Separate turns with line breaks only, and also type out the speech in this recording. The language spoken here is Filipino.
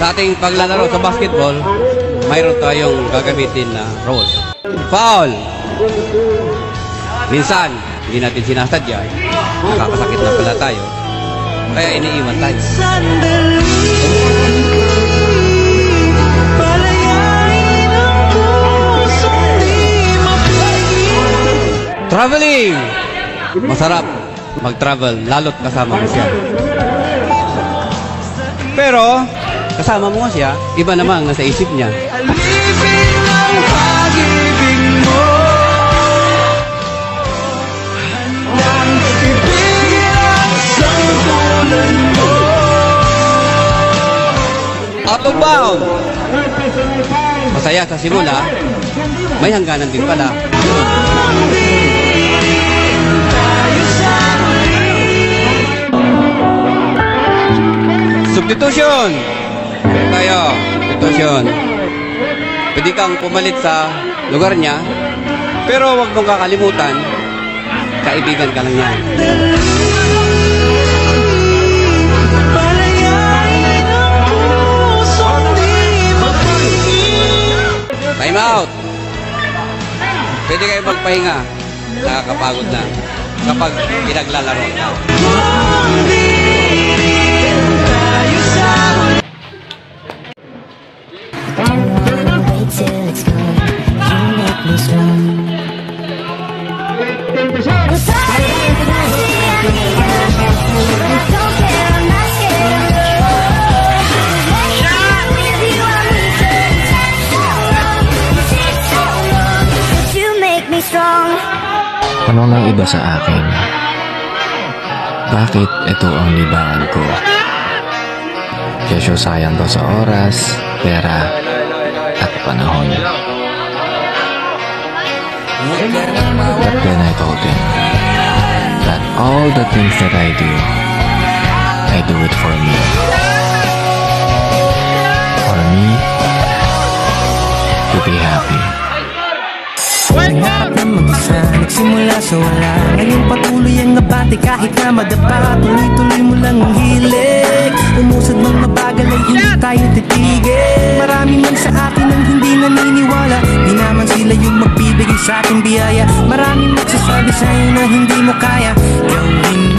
Sa ating paglalaro sa basketball, mayroon tayong gagamitin na rules. Foul! Minsan, hindi natin sinasadya. Nakakasakit na pala tayo. Kaya iniiwan tayo. Traveling! Masarap mag-travel, lalo't kasama mo siya. Pero, kasama mo siya, iba namang nasa isip niya. Out of bound! Masaya sa simula, may hangganan din pala. Substitution! Meron tayo, substitution. Pwede kang pumalit sa lugar niya, pero huwag mong kakalimutan, kaibigan ka lang niya. Time out! Pwede kayo magpahinga. Nakakapagod na kapag pinaglalaro.
Ano nang iba sa akin? Bakit ito ang libangan ko? Kesyo sayang to sa oras, pera, at panahon. But then I told him that all the things that I do it for me. For me to be happy.
Nangakap na mag-isa, nagsimula sa wala. Ngayon patuloy ang nabati kahit na madapa. Tuloy-tuloy mo lang ang hilig. Umusad mang mabagal ay hindi tayo titigil. Marami man sa akin ang hindi naniniwala. Di naman sila yung magbibigay sa akin biyaya. Marami magsasabi sa'yo na hindi mo kaya. Gawin